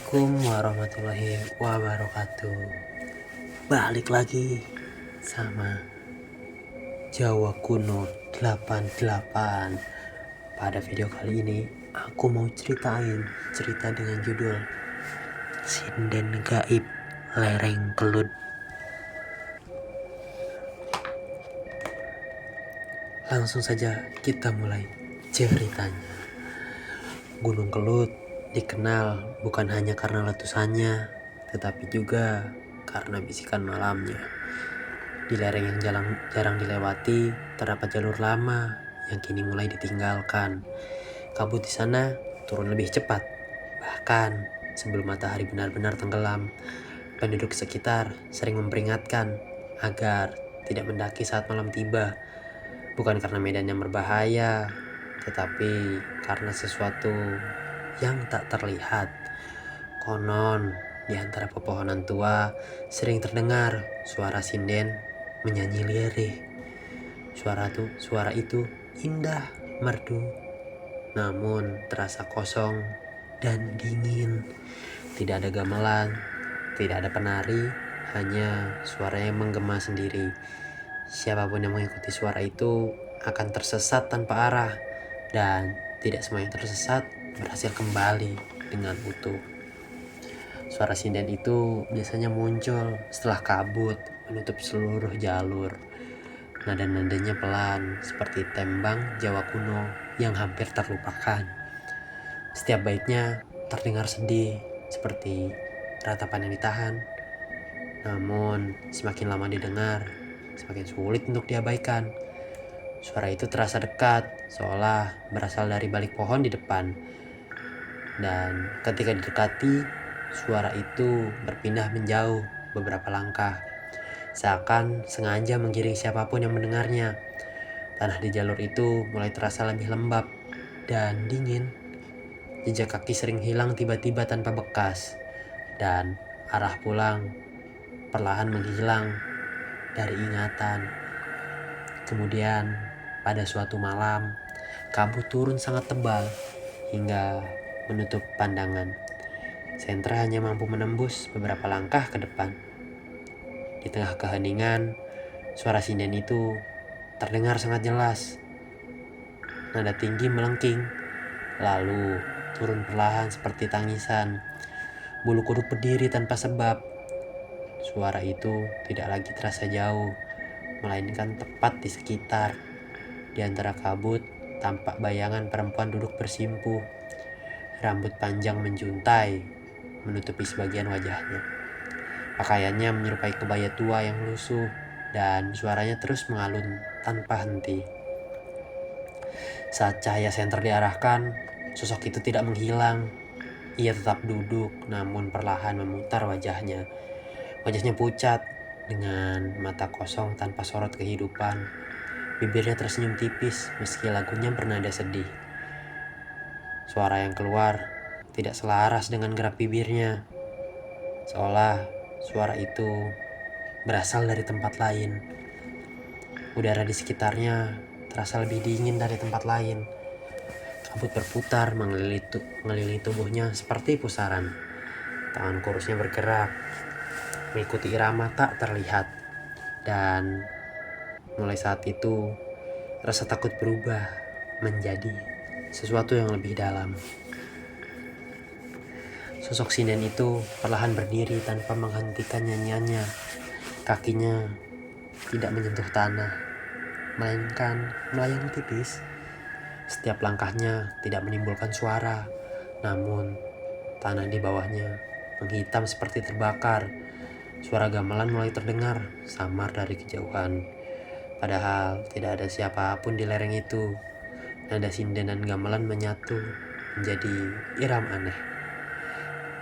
Assalamualaikum warahmatullahi wabarakatuh. Balik lagi sama Jawa Kuno 88. Pada video kali ini aku mau ceritain cerita dengan judul Sinden Gaib Lereng Kelut. Langsung saja kita mulai ceritanya. Gunung Kelut dikenal bukan hanya karena letusannya, tetapi juga karena bisikan malamnya. Di lereng yang jarang dilewati, terdapat jalur lama yang kini mulai ditinggalkan. Kabut di sana turun lebih cepat. Bahkan sebelum matahari benar-benar tenggelam, penduduk sekitar sering memperingatkan agar tidak mendaki saat malam tiba. Bukan karena medan yang berbahaya, tetapi karena sesuatu yang tak terlihat. Konon, di antara pepohonan tua sering terdengar suara sinden menyanyi lirih. Suara itu indah, merdu, namun terasa kosong dan dingin. Tidak ada gamelan, tidak ada penari, hanya suara yang menggema sendiri. Siapapun yang mengikuti suara itu akan tersesat tanpa arah, dan tidak semua yang tersesat berhasil kembali dengan utuh. Suara sinden itu biasanya muncul setelah kabut menutup seluruh jalur. Nada-nadanya pelan seperti tembang Jawa kuno yang hampir terlupakan. Setiap baitnya terdengar sedih seperti ratapan yang ditahan. Namun semakin lama didengar, semakin sulit untuk diabaikan. Suara itu terasa dekat, seolah berasal dari balik pohon di depan. Dan ketika didekati, suara itu berpindah menjauh beberapa langkah, seakan sengaja menggiring siapapun yang mendengarnya. Tanah di jalur itu mulai terasa lebih lembab dan dingin. Jejak kaki sering hilang tiba-tiba tanpa bekas, dan arah pulang perlahan menghilang dari ingatan. Kemudian pada suatu malam, kabut turun sangat tebal hingga menutup pandangan. Sentra hanya mampu menembus beberapa langkah ke depan. Di tengah keheningan, suara sinden itu terdengar sangat jelas. Nada tinggi melengking, lalu turun perlahan seperti tangisan. Bulu kuduk berdiri tanpa sebab. Suara itu tidak lagi terasa jauh, melainkan tepat di sekitar. Di antara kabut, tampak bayangan perempuan duduk bersimpuh. Rambut panjang menjuntai, menutupi sebagian wajahnya. Pakaiannya menyerupai kebaya tua yang lusuh, dan suaranya terus mengalun tanpa henti. Saat cahaya senter diarahkan, sosok itu tidak menghilang. Ia tetap duduk, namun perlahan memutar wajahnya. Wajahnya pucat, dengan mata kosong tanpa sorot kehidupan. Bibirnya tersenyum tipis meski lagunya bernada sedih. Suara yang keluar tidak selaras dengan gerak bibirnya, seolah suara itu berasal dari tempat lain. Udara di sekitarnya terasa lebih dingin dari tempat lain. Kabut berputar mengelilingi tubuhnya seperti pusaran. Tangan kurusnya bergerak, mengikuti irama tak terlihat. Dan mulai saat itu, rasa takut berubah menjadi sesuatu yang lebih dalam. Sosok sinden itu perlahan berdiri tanpa menghentikan nyanyiannya. Kakinya tidak menyentuh tanah, melainkan melayang tipis. Setiap langkahnya tidak menimbulkan suara, namun tanah di bawahnya menghitam seperti terbakar. Suara gamelan mulai terdengar samar dari kejauhan. Padahal tidak ada siapapun di lereng itu. Nada sinden dan gamelan menyatu menjadi irama aneh.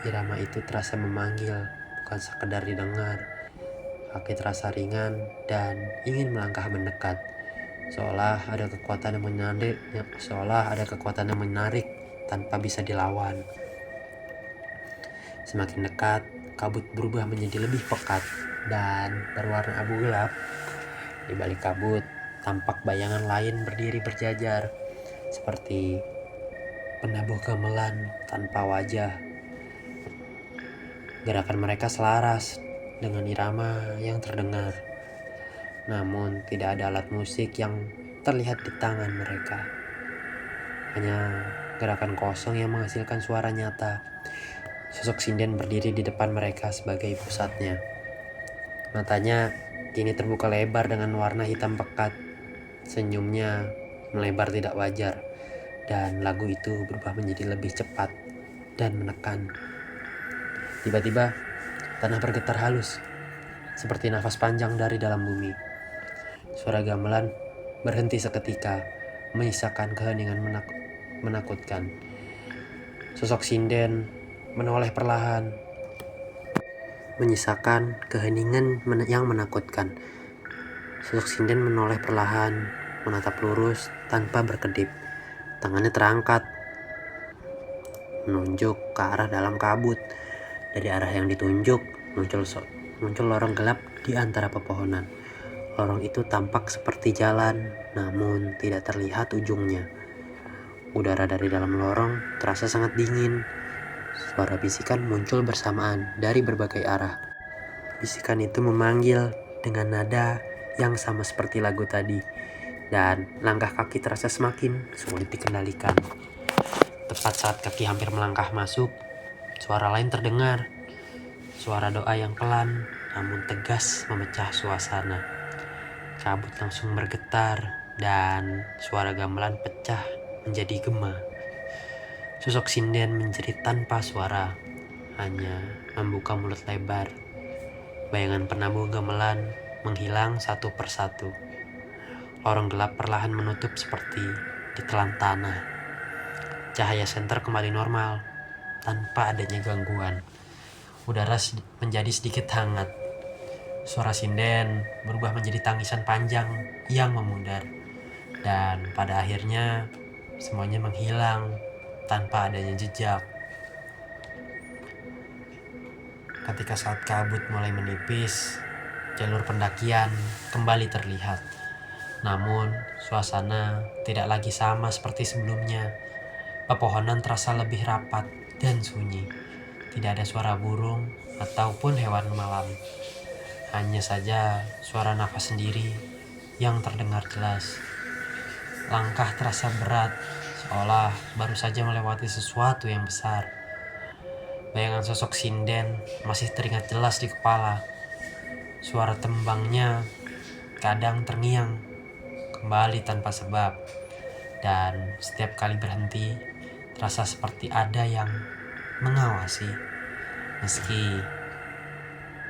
Irama itu terasa memanggil, bukan sekedar didengar. Kaki terasa ringan dan ingin melangkah mendekat. Seolah ada kekuatan yang menarik tanpa bisa dilawan. Semakin dekat, kabut berubah menjadi lebih pekat dan berwarna abu gelap. Di balik kabut, tampak bayangan lain berdiri berjajar, seperti penabuh gamelan tanpa wajah. Gerakan mereka selaras dengan irama yang terdengar. Namun tidak ada alat musik yang terlihat di tangan mereka. Hanya gerakan kosong yang menghasilkan suara nyata. Sosok sinden berdiri di depan mereka sebagai pusatnya. Matanya kini terbuka lebar dengan warna hitam pekat. Senyumnya melebar tidak wajar. Dan lagu itu berubah menjadi lebih cepat dan menekan. Tiba-tiba tanah bergetar halus, seperti nafas panjang dari dalam bumi. Suara gamelan berhenti seketika, menyisakan keheningan menakutkan. Sosok sinden menoleh perlahan, menyisakan keheningan yang menakutkan. Sosok sinden menoleh perlahan, menatap lurus tanpa berkedip. Tangannya terangkat, menunjuk ke arah dalam kabut. Dari arah yang ditunjuk, muncul lorong gelap di antara pepohonan. Lorong itu tampak seperti jalan, namun tidak terlihat ujungnya. Udara dari dalam lorong terasa sangat dingin. Suara bisikan muncul bersamaan dari berbagai arah. Bisikan itu memanggil dengan nada yang sama seperti lagu tadi, dan langkah kaki terasa semakin sulit dikendalikan. Tepat saat kaki hampir melangkah masuk, suara lain terdengar. Suara doa yang pelan namun tegas memecah suasana. Kabut langsung bergetar dan suara gamelan pecah menjadi gema. Sosok sinden menjerit tanpa suara, hanya membuka mulut lebar. Bayangan penabuh gamelan menghilang satu persatu. Lorong gelap perlahan menutup seperti ditelan tanah. Cahaya senter kembali normal tanpa adanya gangguan. Udara menjadi sedikit hangat. Suara sinden berubah menjadi tangisan panjang yang memudar. Dan pada akhirnya semuanya menghilang tanpa adanya jejak. Ketika saat kabut mulai menipis, jalur pendakian kembali terlihat. Namun suasana tidak lagi sama seperti sebelumnya. Pepohonan terasa lebih rapat dan sunyi. Tidak ada suara burung ataupun hewan malam. Hanya saja suara nafas sendiri yang terdengar jelas. Langkah terasa berat, seolah baru saja melewati sesuatu yang besar. Bayangan sosok sinden masih teringat jelas di kepala. Suara tembangnya kadang terngiang kembali tanpa sebab. Dan setiap kali berhenti, terasa seperti ada yang mengawasi. Meski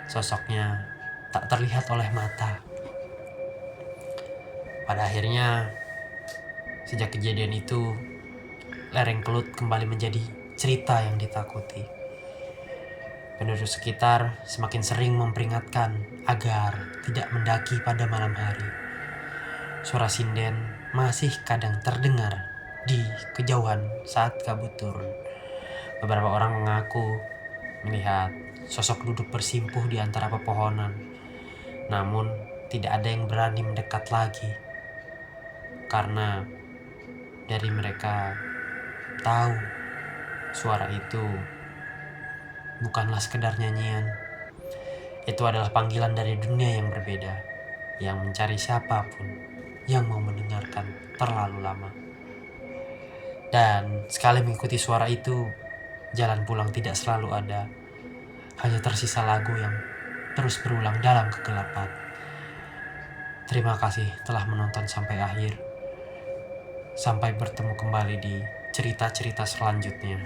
sosoknya tak terlihat oleh mata. Pada akhirnya, sejak kejadian itu, lereng Kelut kembali menjadi cerita yang ditakuti. Penduduk sekitar semakin sering memperingatkan agar tidak mendaki pada malam hari. Suara sinden masih kadang terdengar di kejauhan saat kabut turun. Beberapa orang mengaku melihat sosok duduk bersimpuh di antara pepohonan. Namun tidak ada yang berani mendekat lagi. Karena dari mereka tahu suara itu bukanlah sekedar nyanyian. Itu adalah panggilan dari dunia yang berbeda, yang mencari siapapun yang mau mendengarkan terlalu lama. Dan sekali mengikuti suara itu, jalan pulang tidak selalu ada. Hanya tersisa lagu yang terus berulang dalam kegelapan. Terima kasih telah menonton sampai akhir. Sampai bertemu kembali di cerita-cerita selanjutnya.